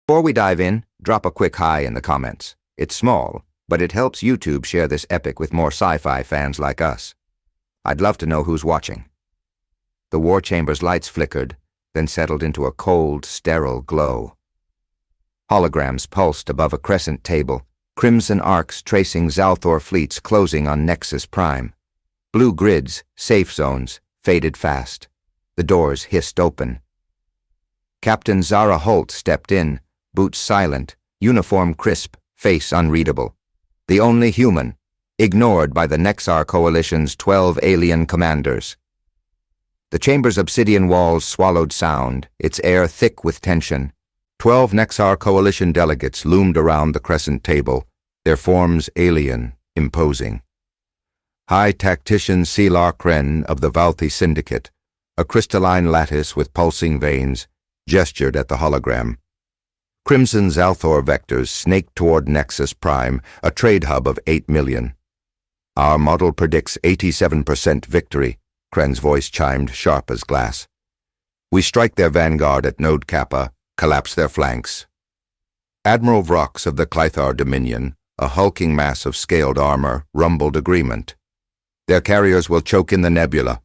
Before we dive in, drop a quick hi in the comments. It's small, but it helps YouTube share this epic with more sci-fi fans like us. I'd love to know who's watching. The war chamber's lights flickered, then settled into a cold, sterile glow. Holograms pulsed above a crescent table, crimson arcs tracing Zalthor fleets closing on Nexus Prime. Blue grids, safe zones, faded fast. The doors hissed open. Captain Zara Holt stepped in, boots silent, uniform crisp, face unreadable. The only human, ignored by the Nexar Coalition's 12 alien commanders. The chamber's obsidian walls swallowed sound, its air thick with tension. 12 Nexar Coalition delegates loomed around the crescent table, their forms alien, imposing. High Tactician Selar Kren of the Valthi Syndicate, a crystalline lattice with pulsing veins, gestured at the hologram. Crimson Zalthor vectors snaked toward Nexus Prime, a trade hub of 8 million. Our model predicts 87% victory, Kren's voice chimed sharp as glass. We strike their vanguard at Node Kappa, collapse their flanks. Admiral Vrox of the Clythar Dominion, a hulking mass of scaled armor, rumbled agreement. Their carriers will choke in the nebula.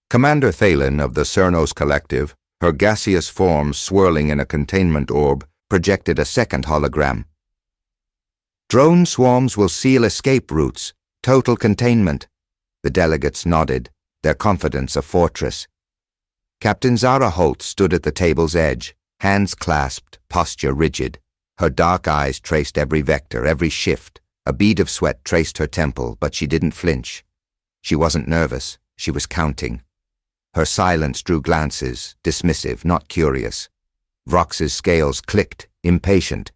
Commander Thalen of the Cernos Collective, her gaseous form swirling in a containment orb, projected a second hologram. Drone swarms will seal escape routes, total containment. The delegates nodded, their confidence a fortress. Captain Zara Holt stood at the table's edge, hands clasped, posture rigid. Her dark eyes traced every vector, every shift. A bead of sweat traced her temple, but she didn't flinch. She wasn't nervous, she was counting. Her silence drew glances, dismissive, not curious. Vrox's scales clicked, impatient.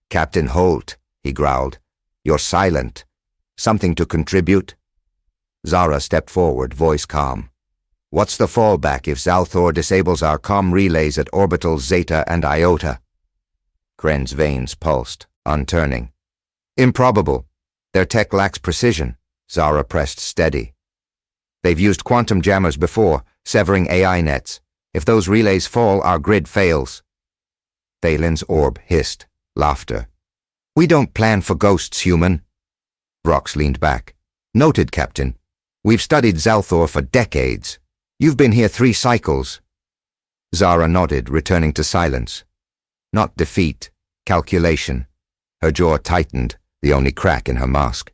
Captain Holt, he growled, you're silent. Something to contribute? Zara stepped forward, voice calm. What's the fallback if Zalthor disables our comm relays at orbitals Zeta and Iota? Kren's veins pulsed, unturning. Improbable. Their tech lacks precision. Zara pressed steady. They've used quantum jammers before, severing AI nets. If those relays fall, our grid fails. Thalen's orb hissed, laughter. We don't plan for ghosts, human. Vrox leaned back. Noted, Captain. We've studied Zalthor for decades. You've been here 3 cycles. Zara nodded, returning to silence. Not defeat, calculation. Her jaw tightened, the only crack in her mask.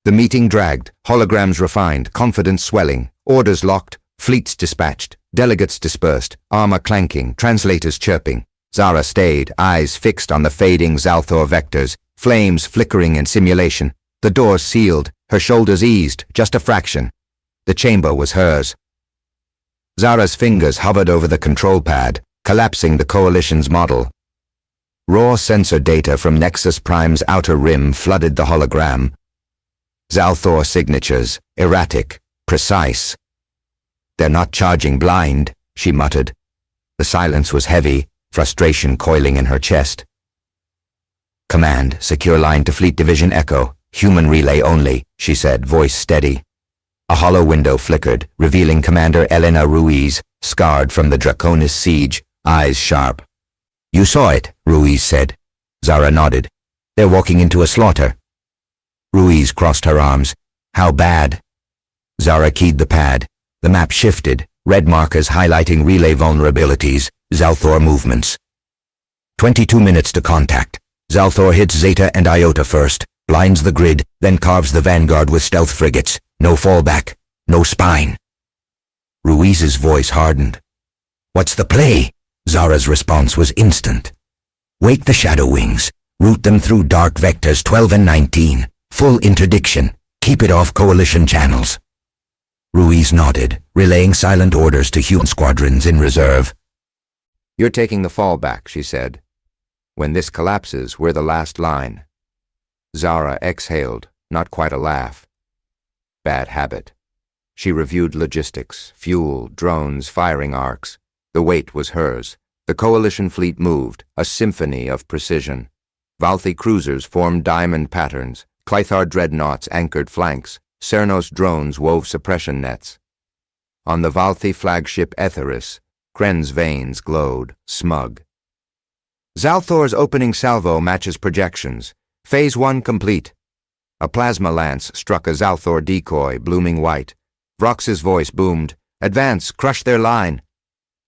The meeting dragged, holograms refined, confidence swelling, orders locked, fleets dispatched, delegates dispersed, armor clanking, translators chirping. Zara stayed, eyes fixed on the fading Zalthor vectors, flames flickering in simulation. The doors sealed, her shoulders eased, just a fraction. The chamber was hers. Zara's fingers hovered over the control pad, collapsing the Coalition's model. Raw sensor data from Nexus Prime's outer rim flooded the hologram. Zalthor signatures, erratic, precise. They're not charging blind, she muttered. The silence was heavy, frustration coiling in her chest. Command, secure line to Fleet Division Echo, human relay only, she said, voice steady. A hollow window flickered, revealing Commander Elena Ruiz, scarred from the Draconis siege, eyes sharp. You saw it, Ruiz said. Zara nodded. They're walking into a slaughter. Ruiz crossed her arms. How bad? Zara keyed the pad. The map shifted, red markers highlighting relay vulnerabilities, Zalthor movements. 22 minutes to contact. Zalthor hits Zeta and Iota first, blinds the grid, then carves the vanguard with stealth frigates. No fallback, no spine. Ruiz's voice hardened. What's the play? Zara's response was instant. Wake the Shadow Wings. Route them through dark vectors 12 and 19. Full interdiction. Keep it off Coalition channels. Ruiz nodded, relaying silent orders to human squadrons in reserve. You're taking the fallback, she said. When this collapses, we're the last line. Zara exhaled, not quite a laugh. Bad habit. She reviewed logistics, fuel, drones, firing arcs. The weight was hers. The Coalition fleet moved, a symphony of precision. Valthi cruisers formed diamond patterns. Clythar dreadnoughts anchored flanks. Cernos drones wove suppression nets. On the Valthi flagship Etheris, Kren's veins glowed, smug. Zalthor's opening salvo matches projections. Phase 1 complete. A plasma lance struck a Zalthor decoy, blooming white. Vrox's voice boomed, "Advance, crush their line."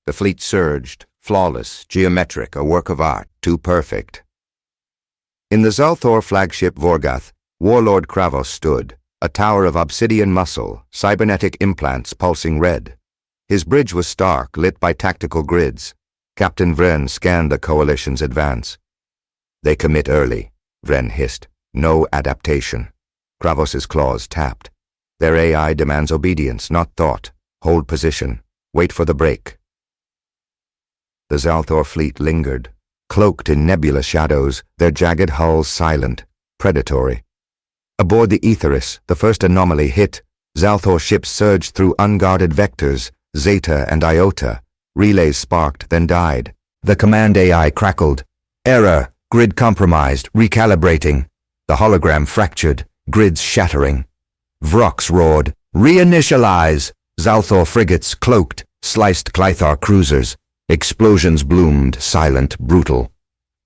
The fleet surged, flawless, geometric, a work of art, too perfect. In the Zalthor flagship Vorgath, Warlord Kravos stood, a tower of obsidian muscle, cybernetic implants pulsing red. His bridge was stark, lit by tactical grids. Captain Vren scanned the Coalition's advance. "They commit early," Vren hissed. "No adaptation." Kravos's claws tapped. "Their AI demands obedience, not thought. Hold position. Wait for the break." The Zalthor fleet lingered, cloaked in nebulous shadows, their jagged hulls silent, predatory. Aboard the Aetheris, the first anomaly hit. Zalthor ships surged through unguarded vectors, Zeta and Iota. Relays sparked, then died. The command AI crackled. "Error. Grid compromised. Recalibrating." The hologram fractured, grids shattering. Vrox roared, "Reinitialize!" Zalthor frigates cloaked, sliced Clythar cruisers. Explosions bloomed, silent, brutal.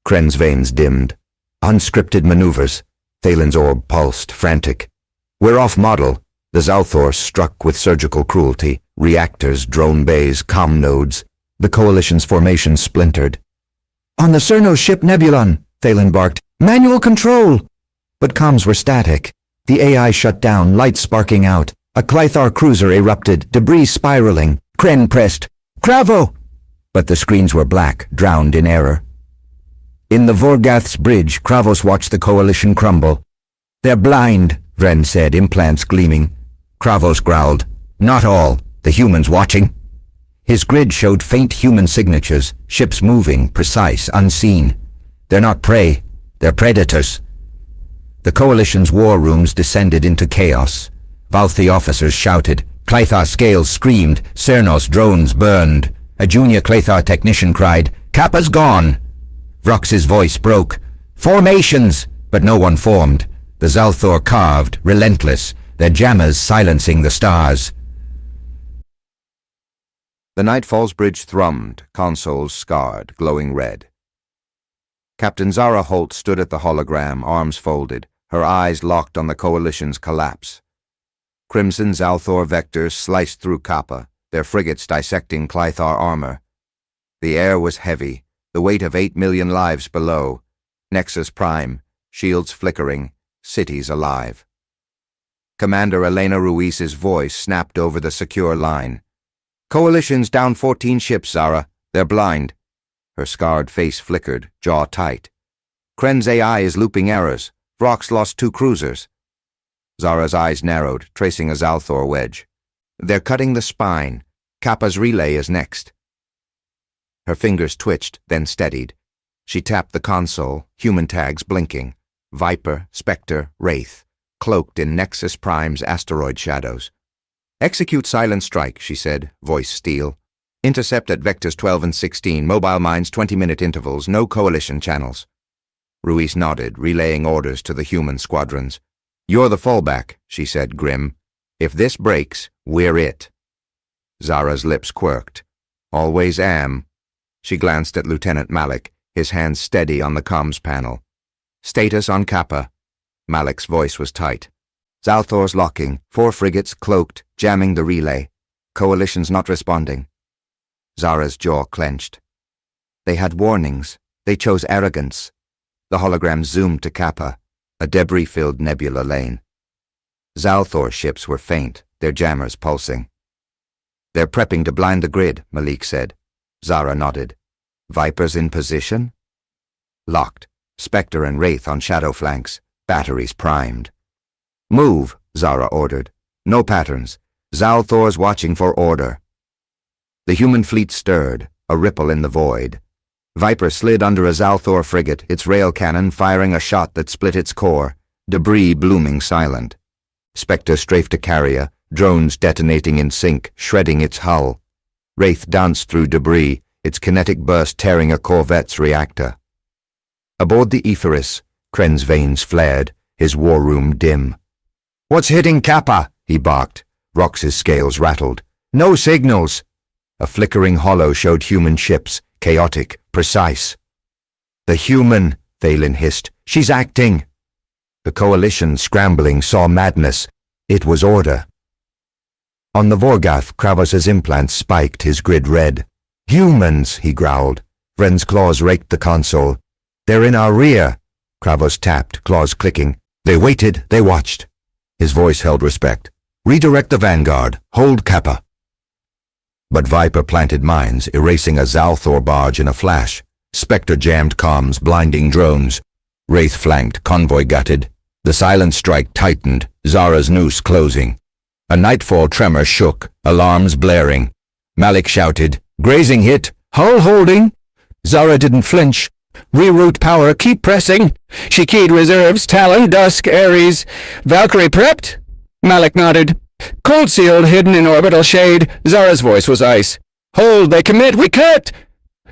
Kren's veins dimmed. Unscripted maneuvers. Thalen's orb pulsed, frantic. "We're off model." The Zalthor struck with surgical cruelty. Reactors, drone bays, comm nodes. The Coalition's formation splintered. "On the Cernos ship Nebulon," Thalen barked. "Manual control!" But comms were static. The AI shut down, lights sparking out. A Clythar cruiser erupted, debris spiraling. Kren pressed, "Cravo!" But the screens were black, drowned in error. In the Vorgath's bridge, Kravos watched the Coalition crumble. "They're blind," Vren said, implants gleaming. Kravos growled, "Not all. The humans watching." His grid showed faint human signatures, ships moving, precise, unseen. "They're not prey. They're predators." The Coalition's war rooms descended into chaos. Valthi officers shouted. Clythar scales screamed. Cernos drones burned. A junior Clythar technician cried, "Kappa's gone." Vrox's voice broke. "Formations!" But no one formed. The Zalthor carved, relentless, their jammers silencing the stars. The Nightfall's bridge thrummed, consoles scarred, glowing red. Captain Zara Holt stood at the hologram, arms folded, her eyes locked on the Coalition's collapse. Crimson Zalthor vectors sliced through Kappa, their frigates dissecting Clythar armor. The air was heavy, the weight of 8 million lives below. Nexus Prime, shields flickering, cities alive. Commander Elena Ruiz's voice snapped over the secure line. "Coalition's down 14 ships, Zara. They're blind." Her scarred face flickered, jaw tight. "Kren's AI is looping errors. Vrox lost 2 cruisers." Zara's eyes narrowed, tracing a Zalthor wedge. "They're cutting the spine. Kappa's relay is next." Her fingers twitched, then steadied. She tapped the console, human tags blinking. Viper, Spectre, Wraith, cloaked in Nexus Prime's asteroid shadows. "Execute silent strike," she said, voice steel. "Intercept at vectors 12 and 16, mobile mines 20-minute intervals, no Coalition channels." Ruiz nodded, relaying orders to the human squadrons. "You're the fallback," she said, grim. "If this breaks, we're it." Zara's lips quirked. "Always am." She glanced at Lieutenant Malik, his hands steady on the comms panel. "Status on Kappa." Malik's voice was tight. "Zalthor's locking, 4 frigates cloaked, jamming the relay. Coalition's not responding." Zara's jaw clenched. They had warnings. They chose arrogance. The hologram zoomed to Kappa, a debris-filled nebula lane. Zalthor ships were faint, their jammers pulsing. "They're prepping to blind the grid," Malik said. Zara nodded. "Vipers in position?" "Locked. Spectre and Wraith on shadow flanks, batteries primed." "Move," Zara ordered. "No patterns. Zalthor's watching for order." The human fleet stirred, a ripple in the void. Viper slid under a Zalthor frigate, its rail cannon firing a shot that split its core, debris blooming silent. Spectre strafed a carrier, drones detonating in sync, shredding its hull. Wraith danced through debris, its kinetic burst tearing a corvette's reactor. Aboard the Aetheris, Kren's veins flared, his war room dim. "What's hitting Kappa?" he barked. Rox's scales rattled. "No signals!" A flickering hollow showed human ships, chaotic, precise. The human, Thalen hissed. She's acting. The coalition, scrambling, saw madness. It was order. On the Vorgath, Kravos's implants spiked, his grid red. Humans, he growled. Vren's claws raked the console. They're in our rear. Kravos tapped, claws clicking. They waited, they watched. His voice held respect. Redirect the vanguard. Hold Kappa. But Viper planted mines, erasing a Zalthor barge in a flash. Spectre jammed comms, blinding drones. Wraith flanked, convoy gutted. The silent strike tightened, Zara's noose closing. A nightfall tremor shook, alarms blaring. Malik shouted, grazing hit, hull holding. Zara didn't flinch. Reroute power, keep pressing. She keyed reserves, Talon, Dusk, Ares. Valkyrie prepped? Malik nodded. Cold sealed, hidden in orbital shade. Zara's voice was ice. Hold, they commit, we cut!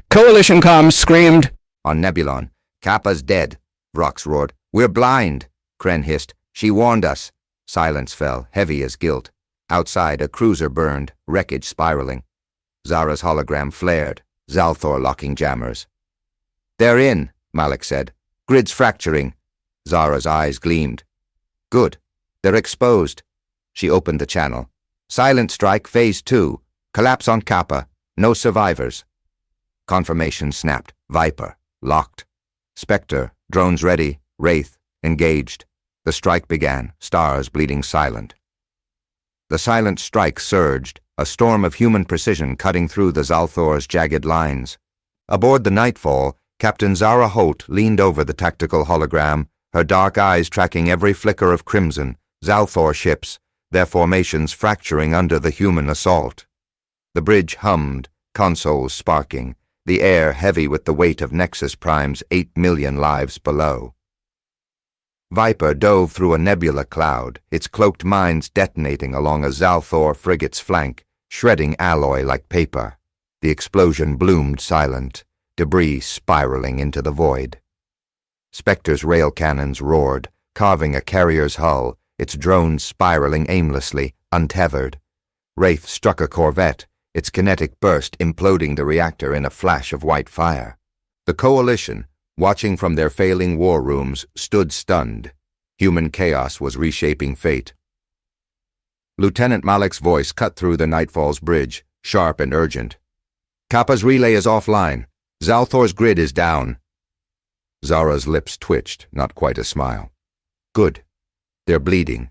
Coalition comms screamed. On Nebulon, Kappa's dead, Vrox roared. We're blind, Kren hissed. She warned us. Silence fell, heavy as guilt. Outside, a cruiser burned, wreckage spiraling. Zara's hologram flared, Zalthor locking jammers. They're in, Malik said. Grid's fracturing. Zara's eyes gleamed. Good. They're exposed. She opened the channel. Silent strike, phase 2. Collapse on Kappa. No survivors. Confirmation snapped. Viper. Locked. Spectre. Drones ready. Wraith. Engaged. The strike began. Stars bleeding silent. The silent strike surged, a storm of human precision cutting through the Zalthor's jagged lines. Aboard the Nightfall, Captain Zara Holt leaned over the tactical hologram, her dark eyes tracking every flicker of crimson, Zalthor ships, their formations fracturing under the human assault. The bridge hummed, consoles sparking, the air heavy with the weight of Nexus Prime's 8 million lives below. Viper dove through a nebula cloud, its cloaked mines detonating along a Zalthor frigate's flank, shredding alloy like paper. The explosion bloomed silent, debris spiraling into the void. Spectre's rail cannons roared, carving a carrier's hull, its drones spiraling aimlessly, untethered. Wraith struck a corvette, its kinetic burst imploding the reactor in a flash of white fire. The Coalition, watching from their failing war rooms, stood stunned. Human chaos was reshaping fate. Lieutenant Malik's voice cut through the Nightfall's bridge, sharp and urgent. Kappa's relay is offline. Zalthor's grid is down. Zara's lips twitched, not quite a smile. Good. They're bleeding.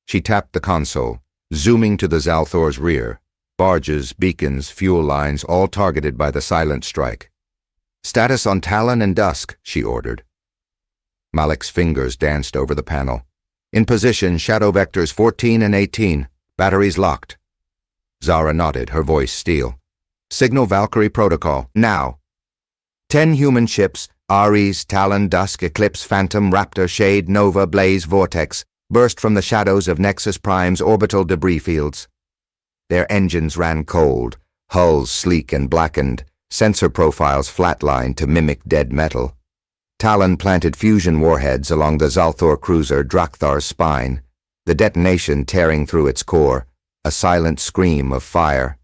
She tapped the console, zooming to the Zalthor's rear. Barges, beacons, fuel lines, all targeted by the silent strike. Status on Talon and Dusk, she ordered. Malik's fingers danced over the panel. In position, shadow vectors 14 and 18. Batteries locked. Zara nodded, her voice steel. Signal Valkyrie protocol, now. 10 human ships, Ares, Talon, Dusk, Eclipse, Phantom, Raptor, Shade, Nova, Blaze, Vortex, burst from the shadows of Nexus Prime's orbital debris fields. Their engines ran cold, hulls sleek and blackened, sensor profiles flatlined to mimic dead metal. Talon planted fusion warheads along the Zalthor cruiser Drakthar's spine, the detonation tearing through its core, a silent scream of fire.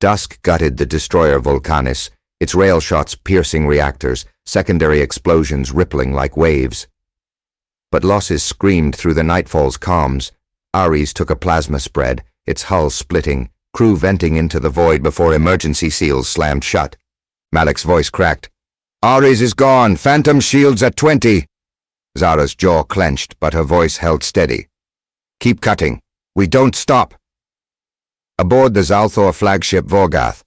Dusk gutted the destroyer Vulcanis, its rail shots piercing reactors, secondary explosions rippling like waves. But losses screamed through the Nightfall's comms. Ares took a plasma spread, its hull splitting, crew venting into the void before emergency seals slammed shut. Malik's voice cracked. Ares is gone, Phantom shields at 20. Zara's jaw clenched, but her voice held steady. Keep cutting. We don't stop. Aboard the Zalthor flagship Vorgath,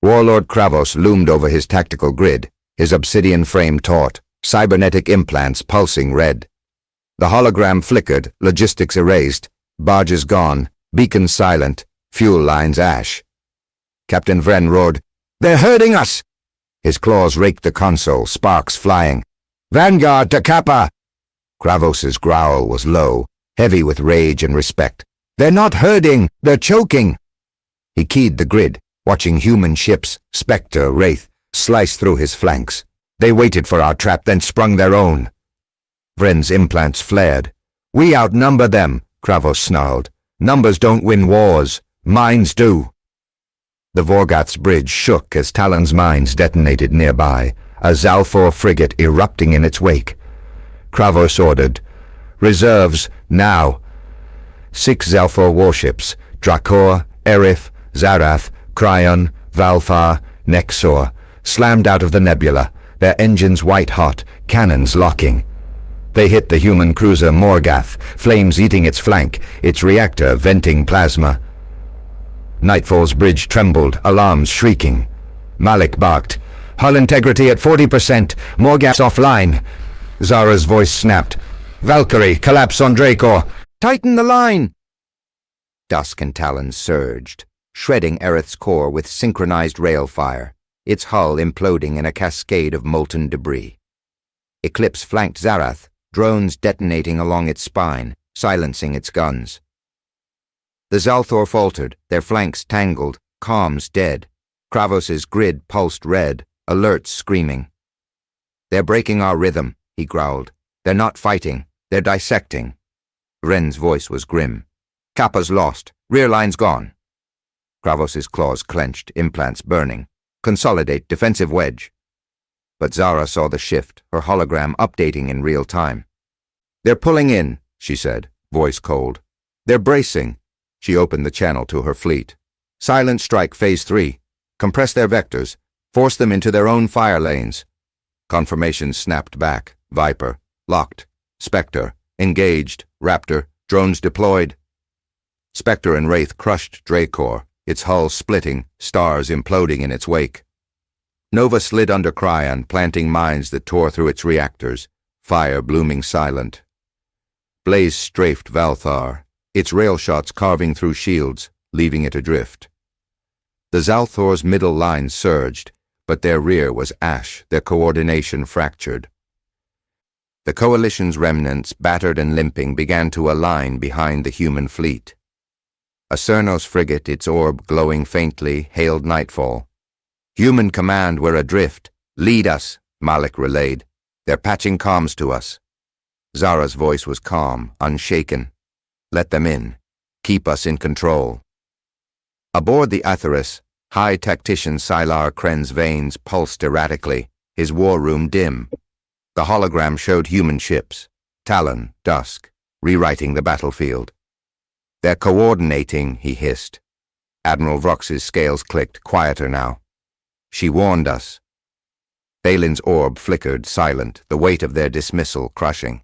Warlord Kravos loomed over his tactical grid, his obsidian frame taut, cybernetic implants pulsing red. The hologram flickered, logistics erased, barges gone, beacons silent, fuel lines ash. Captain Vren roared, They're hurting us! His claws raked the console, sparks flying. Vanguard to Kappa! Kravos's growl was low, heavy with rage and respect. They're not herding, they're choking! He keyed the grid, watching human ships, Spectre, Wraith, slice through his flanks. They waited for our trap, then sprung their own. Vren's implants flared. We outnumber them, Kravos snarled. Numbers don't win wars. Minds do. The Vorgath's bridge shook as Talon's mines detonated nearby, a Zalthor frigate erupting in its wake. Kravos ordered, "Reserves, now!" 6 Zalthor warships, Drakor, Erith, Zarath, Cryon, Valthar, Nexor, slammed out of the nebula, their engines white-hot, cannons locking. They hit the human cruiser Morgath, flames eating its flank, its reactor venting plasma. Nightfall's bridge trembled, alarms shrieking. Malik barked, "Hull integrity at 40%, Morgath's offline." Zara's voice snapped, "Valkyrie, collapse on Dracor! Tighten the line!" Dusk and Talon surged, shredding Erith's core with synchronized rail fire, its hull imploding in a cascade of molten debris. Eclipse flanked Zarath, drones detonating along its spine, silencing its guns. The Zalthor faltered, their flanks tangled, comms dead. Kravos's grid pulsed red, alerts screaming. "They're breaking our rhythm," he growled. "They're not fighting, they're dissecting." Wren's voice was grim. "Kappa's lost, rear line's gone." Kravos's claws clenched, implants burning. "Consolidate, defensive wedge." But Zara saw the shift, her hologram updating in real time. "They're pulling in," she said, voice cold. "They're bracing." She opened the channel to her fleet. "Silent strike phase 3. Compress their vectors. Force them into their own fire lanes." Confirmation snapped back. Viper. Locked. Spectre. Engaged. Raptor. Drones deployed. Spectre and Wraith crushed Dracor, its hull splitting, stars imploding in its wake. Nova slid under Cryon, planting mines that tore through its reactors, fire blooming silent. Blaze strafed Valthar, its rail shots carving through shields, leaving it adrift. The Zalthor's middle line surged, but their rear was ash, their coordination fractured. The Coalition's remnants, battered and limping, began to align behind the human fleet. A Cernos frigate, its orb glowing faintly, hailed nightfall. "Human command, we're adrift. Lead us," Malik relayed. "They're patching comms to us." Zara's voice was calm, unshaken. "Let them in. Keep us in control." Aboard the Atheris, High Tactician Sylar Kren's veins pulsed erratically, his war room dim. The hologram showed human ships, Talon, Dusk, rewriting the battlefield. "They're coordinating," he hissed. Admiral Vrox's scales clicked, quieter now. "She warned us." Balin's orb flickered, silent, the weight of their dismissal crushing.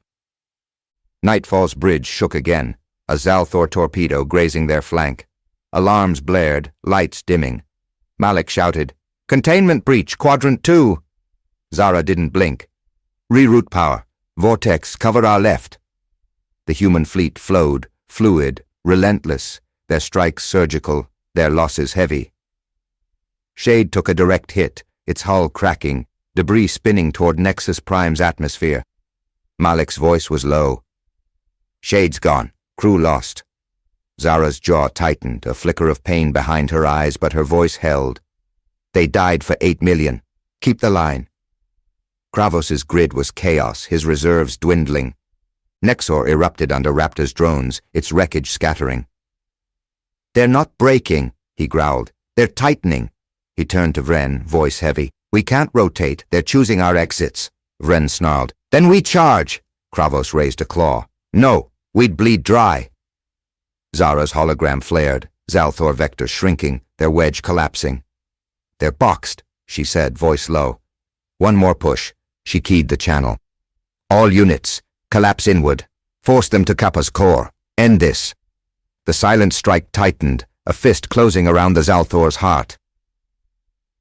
Nightfall's bridge shook again, a Zalthor torpedo grazing their flank. Alarms blared, lights dimming. Malik shouted, "Containment breach, Quadrant 2!" Zara didn't blink. "Reroute power. Vortex, cover our left." The human fleet flowed, fluid, relentless, their strikes surgical, their losses heavy. Shade took a direct hit, its hull cracking, debris spinning toward Nexus Prime's atmosphere. Malik's voice was low. "Shade's gone. Crew lost." Zara's jaw tightened, a flicker of pain behind her eyes, but her voice held. "They died for 8 million. Keep the line." Kravos's grid was chaos, his reserves dwindling. Nexor erupted under Raptor's drones, its wreckage scattering. "They're not breaking," he growled. "They're tightening." He turned to Vren, voice heavy. "We can't rotate. They're choosing our exits." Vren snarled. "Then we charge!" Kravos raised a claw. "No, we'd bleed dry." Zara's hologram flared, Zalthor vector shrinking, their wedge collapsing. "They're boxed," she said, voice low. "One more push." She keyed the channel. "All units, collapse inward. Force them to Kappa's core. End this." The silent strike tightened, a fist closing around the Zalthor's heart.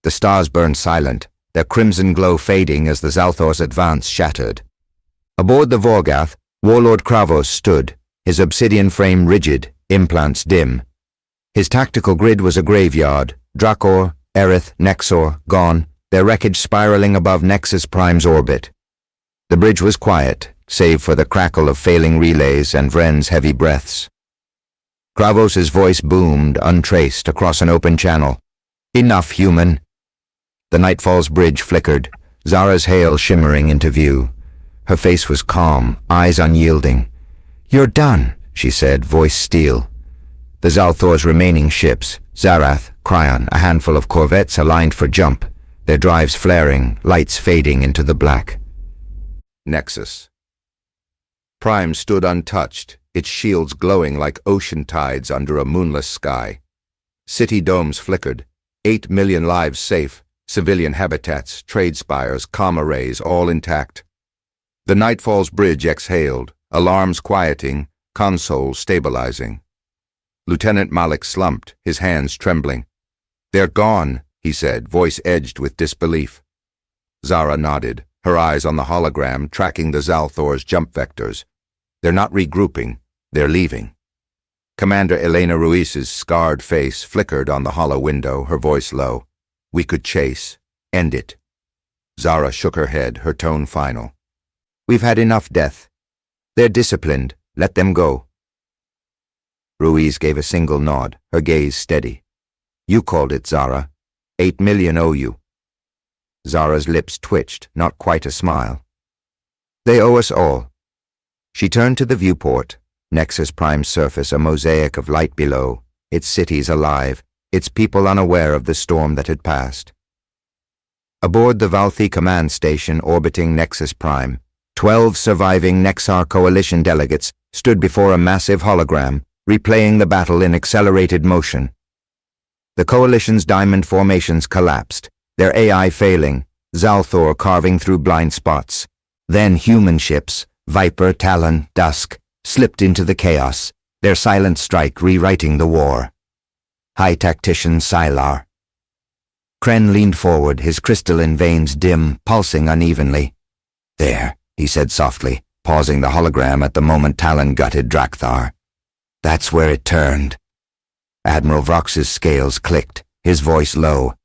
The stars burned silent, their crimson glow fading as the Zalthor's advance shattered. Aboard the Vorgath, Warlord Kravos stood, his obsidian frame rigid, implants dim. His tactical grid was a graveyard, Drakor, Erith, Nexor, gone, their wreckage spiraling above Nexus Prime's orbit. The bridge was quiet, save for the crackle of failing relays and Vren's heavy breaths. Kravos's voice boomed, untraced, across an open channel. "Enough, human." The Nightfall's bridge flickered, Zara's hail shimmering into view. Her face was calm, eyes unyielding. "You're done," she said, voice steel. The Zalthor's remaining ships, Zarath, Cryon, a handful of corvettes aligned for jump. their drives flaring, lights fading into the black. Nexus. Prime stood untouched, its shields glowing like ocean tides under a moonless sky. City domes flickered, 8 million lives safe, civilian habitats, trade spires, comm arrays, all intact. The Nightfall's bridge exhaled, alarms quieting, consoles stabilizing. Lieutenant Malik slumped, his hands trembling. "They're gone," he said, voice edged with disbelief. Zara nodded, her eyes on the hologram tracking the Zalthor's jump vectors. "They're not regrouping, they're leaving." Commander Elena Ruiz's scarred face flickered on the hollow window, her voice low. "We could chase. End it." Zara shook her head, her tone final. "We've had enough death. They're disciplined. Let them go." Ruiz gave a single nod, her gaze steady. "You called it, Zara. 8 million owe you." Zara's lips twitched, not quite a smile. "They owe us all." She turned to the viewport, Nexus Prime's surface a mosaic of light below, its cities alive, its people unaware of the storm that had passed. Aboard the Valthi command station orbiting Nexus Prime, 12 surviving Nexar Coalition delegates stood before a massive hologram, replaying the battle in accelerated motion. The Coalition's diamond formations collapsed, their AI failing, Zalthor carving through blind spots. Then human ships, Viper, Talon, Dusk, slipped into the chaos, their silent strike rewriting the war. High Tactician Sylar. Kren leaned forward, his crystalline veins dim, pulsing unevenly. "There," he said softly, pausing the hologram at the moment Talon gutted Drakthar. "That's where it turned." Admiral Vrox's scales clicked, his voice low.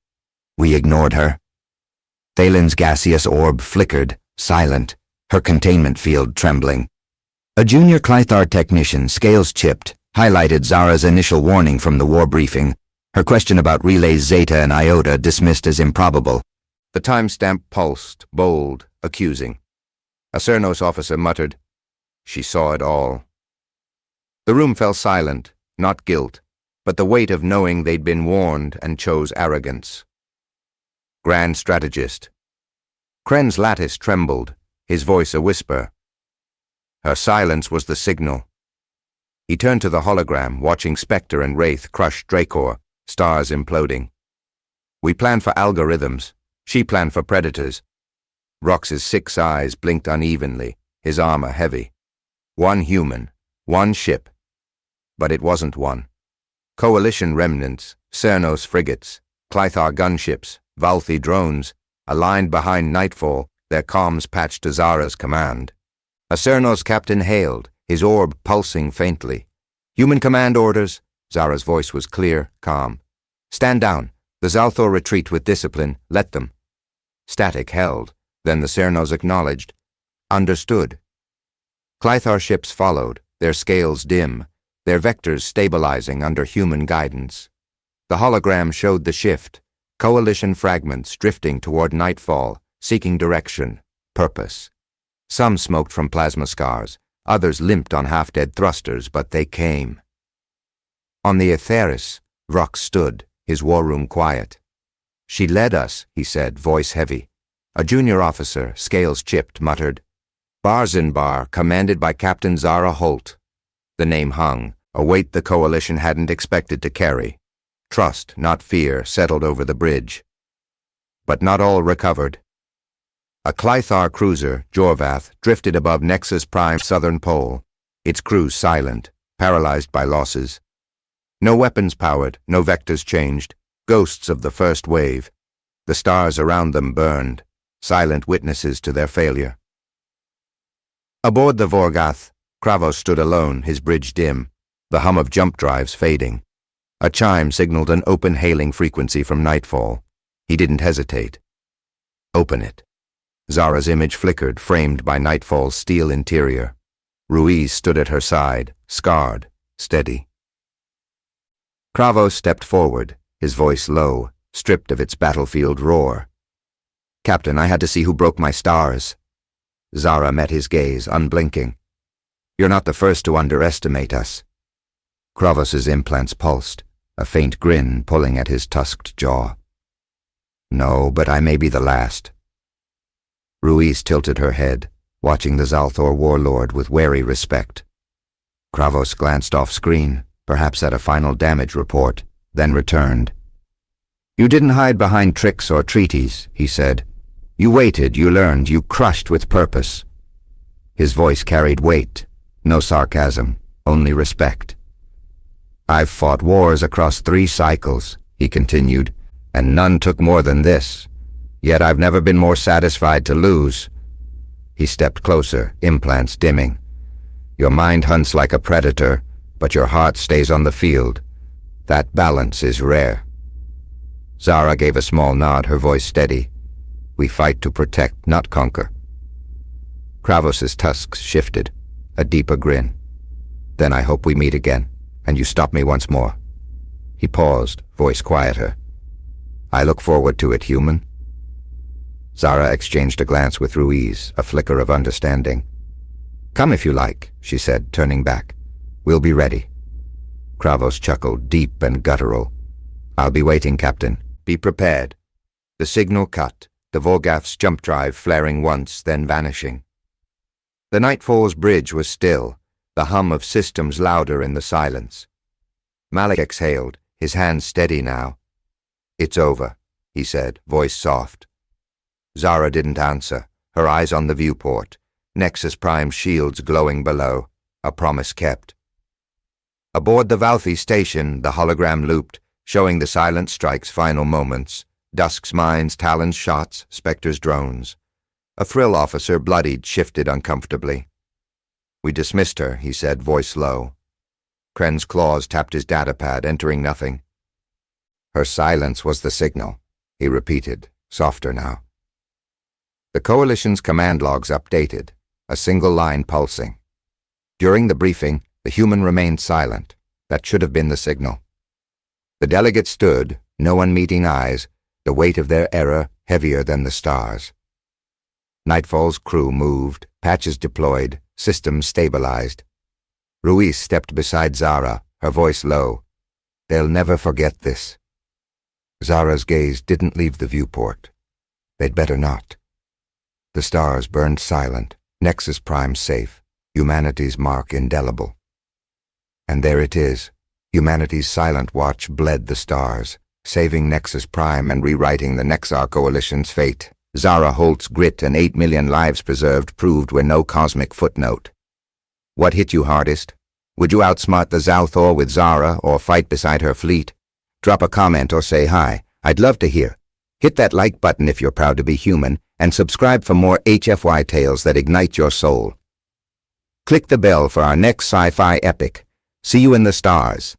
"We ignored her." Thalen's gaseous orb flickered, silent, her containment field trembling. A junior Clythar technician, scales chipped, highlighted Zara's initial warning from the war briefing, her question about relays Zeta and Iota dismissed as improbable. The timestamp pulsed, bold, accusing. A Cernos officer muttered, "She saw it all." The room fell silent, not guilt, but the weight of knowing they'd been warned and chose arrogance. Grand strategist. Kren's lattice trembled, his voice a whisper. Her silence was the signal. He turned to the hologram, watching Spectre and Wraith crush Dracor, stars imploding. "We planned for algorithms. She planned for predators." Rox's 6 eyes blinked unevenly, his armor heavy. One human, one ship. But it wasn't one. Coalition remnants, Cernos frigates, Clythar gunships, Valthi drones, aligned behind Nightfall, their comms patched to Zara's command. A Cernos captain hailed, his orb pulsing faintly. "Human command orders." Zara's voice was clear, calm. "Stand down. The Zalthor retreat with discipline. Let them." Static held. Then the Cernos acknowledged. "Understood." Clythar ships followed, their scales dim, their vectors stabilizing under human guidance. The hologram showed the shift, Coalition fragments drifting toward Nightfall, seeking direction, purpose. Some smoked from plasma scars, others limped on half-dead thrusters, but they came. On the Aetheris, Vrox stood, his war room quiet. "She led us," he said, voice heavy. A junior officer, scales chipped, muttered, "Barzenbar, commanded by Captain Zara Holt." The name hung, a weight the Coalition hadn't expected to carry. Trust, not fear, settled over the bridge. But not all recovered. A Clythar cruiser, Jorvath, drifted above Nexus Prime's southern pole, its crew silent, paralyzed by losses. No weapons powered, no vectors changed, ghosts of the first wave. The stars around them burned, silent witnesses to their failure. Aboard the Vorgath, Kravos stood alone, his bridge dim, the hum of jump drives fading. A chime signaled an open hailing frequency from Nightfall. He didn't hesitate. "Open it." Zara's image flickered, framed by Nightfall's steel interior. Ruiz stood at her side, scarred, steady. Kravos stepped forward, his voice low, stripped of its battlefield roar. "Captain, I had to see who broke my stars." Zara met his gaze, unblinking. "You're not the first to underestimate us." Kravos's implants pulsed, a faint grin pulling at his tusked jaw. No, but I may be the last. Ruiz tilted her head, watching the Zalthor warlord with wary respect. Kravos glanced off-screen, perhaps at a final damage report, then returned. You didn't hide behind tricks or treaties, he said. You waited, you learned, you crushed with purpose. His voice carried weight, no sarcasm, only respect. I've fought wars across 3 cycles, he continued, and none took more than this. Yet I've never been more satisfied to lose. He stepped closer, implants dimming. Your mind hunts like a predator, but your heart stays on the field. That balance is rare. Zara gave a small nod, her voice steady. We fight to protect, not conquer. Kravos's tusks shifted, a deeper grin. Then I hope we meet again, and you stop me once more. He paused, voice quieter. I look forward to it, human. Zara exchanged a glance with Ruiz, a flicker of understanding. Come if you like, she said, turning back. We'll be ready. Kravos chuckled, deep and guttural. I'll be waiting, Captain. Be prepared. The signal cut, the Vorgath's jump drive flaring once, then vanishing. The Nightfall's bridge was still, the hum of systems louder in the silence. Malik exhaled, his hands steady now. It's over, he said, voice soft. Zara didn't answer, her eyes on the viewport, Nexus Prime shields glowing below, a promise kept. Aboard the Valthi station, the hologram looped, showing the Silent Strike's final moments, Dusk's mines, Talon's shots, Spectre's drones. A Thrill officer, bloodied, shifted uncomfortably. We dismissed her, he said, voice low. Kren's claws tapped his datapad, entering nothing. Her silence was the signal, he repeated, softer now. The Coalition's command logs updated, a single line pulsing. During the briefing, the human remained silent. That should have been the signal. The delegates stood, no one meeting eyes, the weight of their error heavier than the stars. Nightfall's crew moved, patches deployed, systems stabilized. Ruiz stepped beside Zara, her voice low. They'll never forget this. Zara's gaze didn't leave the viewport. They'd better not. The stars burned silent, Nexus Prime safe, humanity's mark indelible. And there it is. Humanity's silent watch bled the stars, saving Nexus Prime and rewriting the Nexar Coalition's fate. Zara Holt's grit and 8 million lives preserved proved we're no cosmic footnote. What hit you hardest? Would you outsmart the Zalthor with Zara or fight beside her fleet? Drop a comment or say hi. I'd love to hear. Hit that like button if you're proud to be human, and subscribe for more HFY tales that ignite your soul. Click the bell for our next sci-fi epic. See you in the stars.